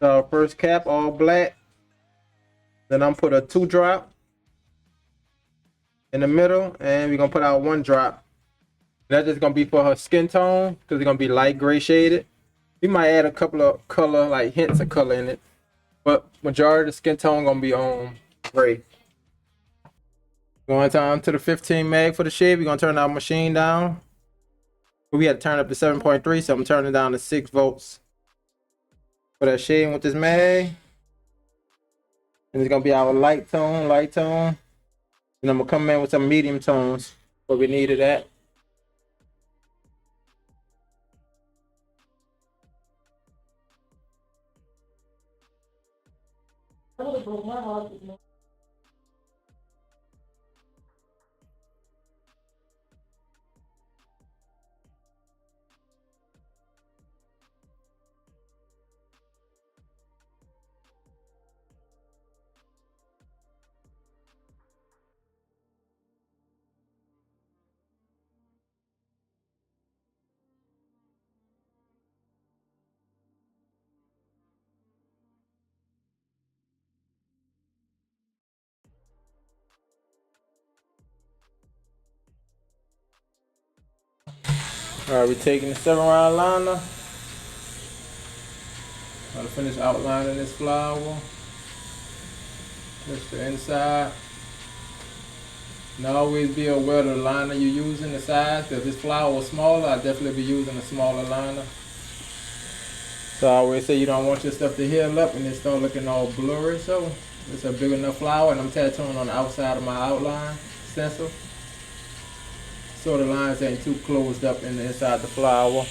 So first cap all black. Then I'm put a 2 drop in the middle, and we're gonna put out 1 drop. That's just gonna be for her skin tone because it's gonna be light gray shaded. We might add a couple of color, like hints of color in it, but majority of the skin tone gonna be on gray. Going down to the 15 meg for the shade. We're gonna turn our machine down. We had to turn up to 7.3, so I'm turning down to 6 volts for that shading with this mag. And it's gonna be our light tone. And I'm gonna come in with some medium tones where we needed that. All right, we're taking the 7-round liner. I'm gonna finish outlining this flower. Just the inside. And always be aware of the liner you're using, the size. If this flower was smaller, I'd definitely be using a smaller liner. So I always say you don't want your stuff to heal up and it start looking all blurry. So it's a big enough flower, and I'm tattooing on the outside of my outline stencil, so the lines ain't too closed up in the inside the flower.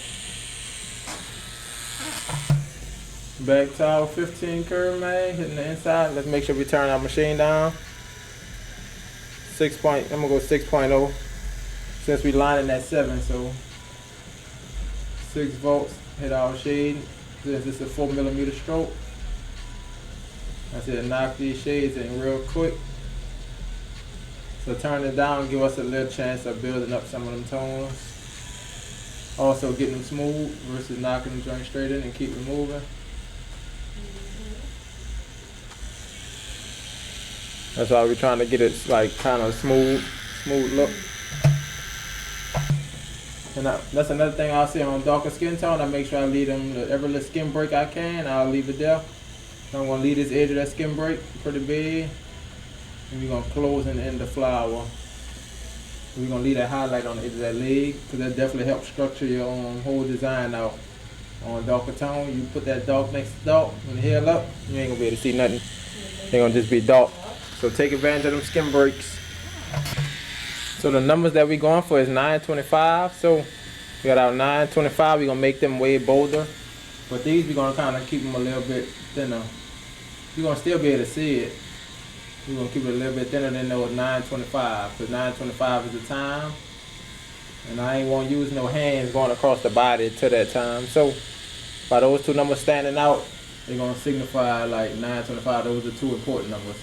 Back to our 15 curve mag, hitting the inside. Let's make sure we turn our machine down. I'm gonna go 6.0 since we lining at 7, so 6 volts, hit our shade. Since it's a 4mm stroke, I said knock these shades in real quick. So turn it down, give us a little chance of building up some of them tones. Also getting them smooth versus knocking them joint straight in and keep it moving. That's why we're trying to get it like kind of smooth look. And that's another thing I'll say on darker skin tone. I make sure I leave them every little skin break I can. I'll leave it there. I'm gonna leave this edge of that skin break pretty big. And we're gonna close and end the flower. We're gonna leave that highlight on the edge of that leg because that definitely helps structure your whole design out. On darker tone, you put that dark next to dark, when it heal up, you ain't gonna be able to see nothing. They're gonna just be dark. So take advantage of them skin breaks. So the numbers that we're going for is 925. So we got our 925. We're gonna make them way bolder. But these we're gonna kind of keep them a little bit thinner. You're gonna still be able to see it. We're gonna keep it a little bit thinner than those 925. Because 925 is the time. And I ain't gonna use no hands going across the body to that time. So by those two numbers standing out, they're gonna signify like 925. Those are two important numbers.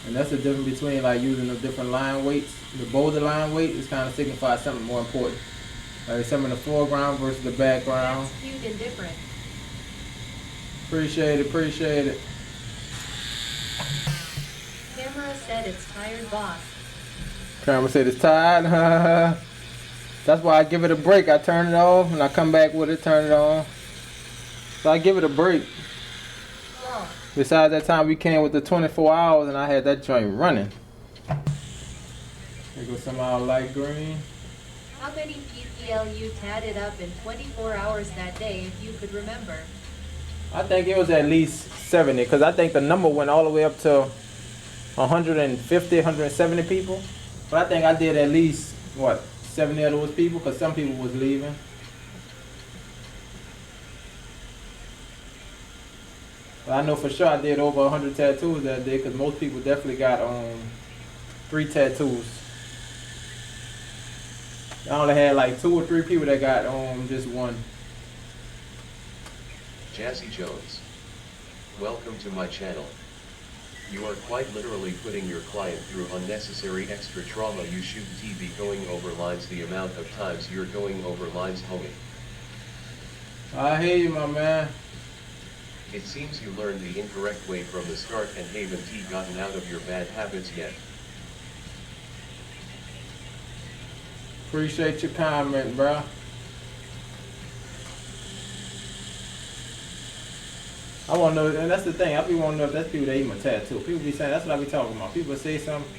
And that's the difference between like using the different line weights. The bolder line weight is kind of signifies something more important. Like something in the foreground versus the background. That's cute and different. Appreciate it. Camera said it's tired, boss. Camera said it's tired. That's why I give it a break. I turn it off and I come back with it, turn it on. So I give it a break. Oh. Besides that time we came with the 24 hours and I had that joint running. Here goes some of our light green. How many PPL you tatted up in 24 hours that day, if you could remember? I think it was at least 70, because I think the number went all the way up to 150, 170 people. But I think I did at least, 70 of those people, because some people was leaving. But I know for sure I did over 100 tattoos that day, because most people definitely got 3 tattoos. I only had like 2 or 3 people that got just 1. Jazzy Jones. Welcome to my channel. You are quite literally putting your client through unnecessary extra trauma. You should be going over lines. The amount of times you're going over lines, homie. I hear you, my man. It seems you learned the incorrect way from the start and haven't gotten out of your bad habits yet. Appreciate your comment, bro. I want to know, and that's the thing. I be want to know if that's people that eat my tattoo. People be saying, that's what I be talking about. People say something,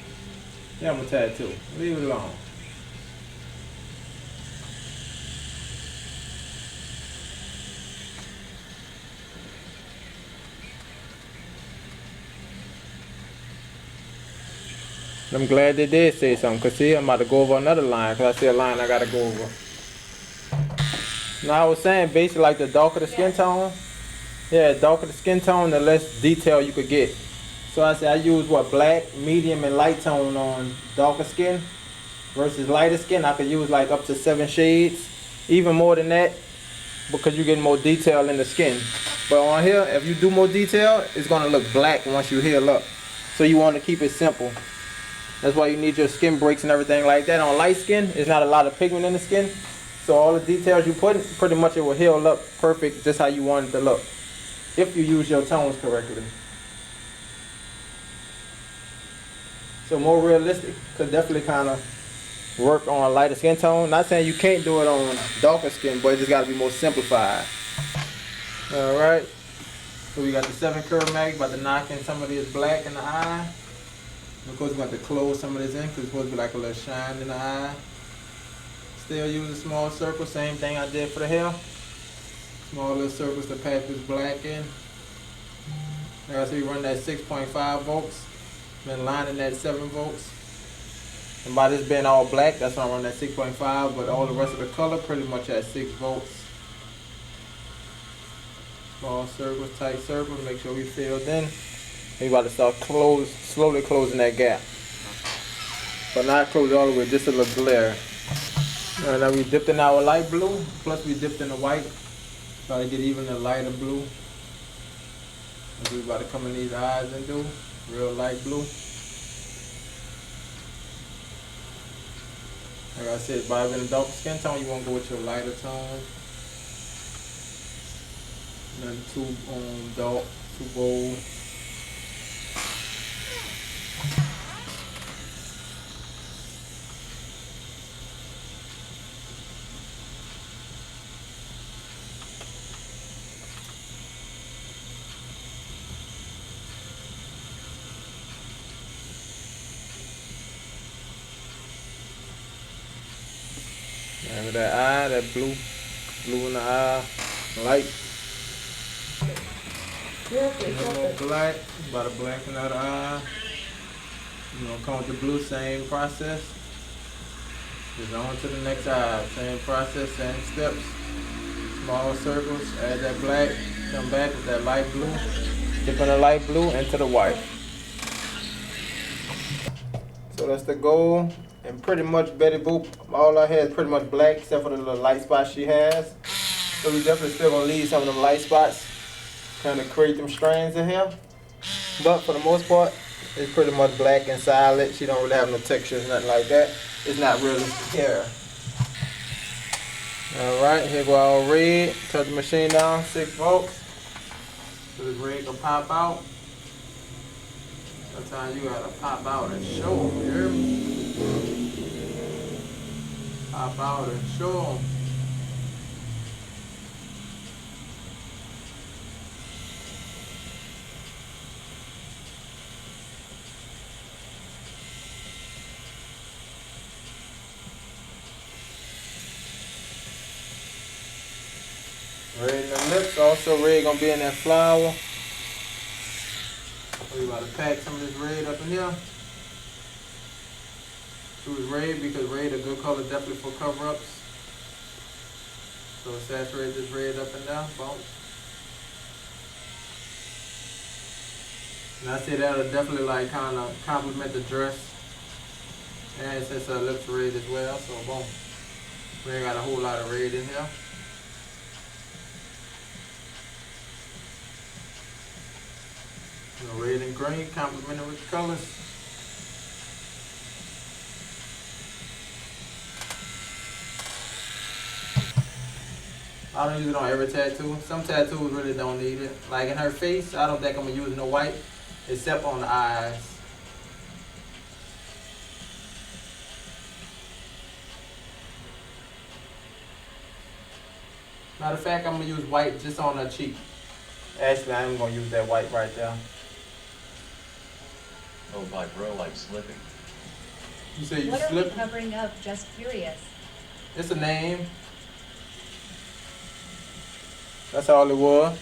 yeah, I'm a tattoo. Leave it alone. I'm glad they did say something, cause see, I'm about to go over another line, cause I see a line I gotta go over. Now I was saying, basically, like the darker the skin tone, yeah, darker the skin tone, the less detail you could get. So I said I use what, black, medium, and light tone on darker skin versus lighter skin. I could use like up to 7 shades, even more than that, because you get more detail in the skin. But on here, if you do more detail, it's gonna look black once you heal up. So you want to keep it simple. That's why you need your skin breaks and everything like that. On light skin, there's not a lot of pigment in the skin. So all the details you put, pretty much it will heal up perfect just how you want it to look. If you use your tones correctly. So more realistic, could definitely kind of work on a lighter skin tone. Not saying you can't do it on darker skin, but it just got to be more simplified. Alright. So we got the 7 curve mag, about to knock in some of this black in the eye. Of course, we're going to have to close some of this in because it's supposed to be like a little shine in the eye. Still use a small circle, same thing I did for the hair. Small little circles to pat this black in. Like I said, we run that 6.5 volts. Been lining that 7 volts. And by this being all black, that's why I run that 6.5, but all the rest of the color pretty much at 6 volts. Small circles, tight circles, make sure we filled in. We about to start slowly closing that gap. But not close all the way, just a little glare. And now we dipped in our light blue, plus we dipped in the white. Try to get even a lighter blue. That's what we about to come in these eyes and do. Real light blue. Like I said, by having a darker skin tone, you want to go with your lighter tone. Nothing too dark, too bold. And with that eye, that blue in the eye, light. More black, about to blacken out the eye. You know, come with the blue, same process. Just on to the next eye, same process, same steps. Small circles, add that black, come back with that light blue. Dip in the light blue into the white. So that's the goal. And pretty much Betty Boop, all her hair is pretty much black except for the little light spots she has. So we definitely still gonna leave some of them light spots, kind of create them strands in here. But for the most part, it's pretty much black and solid. She don't really have no textures, nothing like that. It's not really hair. Alright, here go our red. Turn the machine down, 6 volts. So this red can pop out. Sometimes you gotta pop out and show them, you hear me? Pop out and show them. Red in the lips, also red gonna be in that flower. We about to pack some of this red up in here. Choose red because red a good color definitely for cover-ups. So saturate this red up and down, boom. And I say that'll definitely like kind of complement the dress. And since her lips red as well, so boom. We ain't got a whole lot of red in here. Red and green complementing with the colors. I don't use it on every tattoo. Some tattoos really don't need it. Like in her face, I don't think I'm gonna use no white, except on the eyes. Matter of fact, I'm gonna use white just on her cheek. Actually, I'm gonna use that white right there. Oh my bro, I'm slipping. You say you What are we slip? covering up? Just curious. It's a name. That's all it was.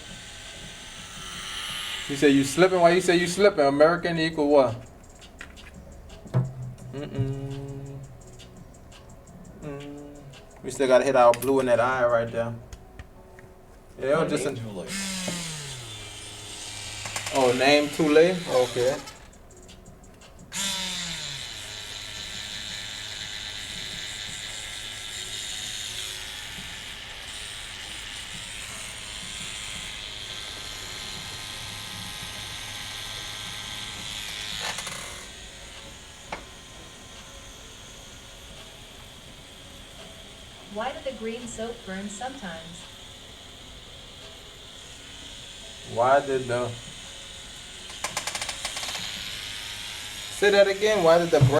You say you slipping? Why you say you slipping? American equal what? We still gotta hit our blue in that eye right there. Yeah, it My was just name a. Tule. Oh, name Tule? Okay. Why do the green soap burn sometimes? Why did the. Say that again. Why did the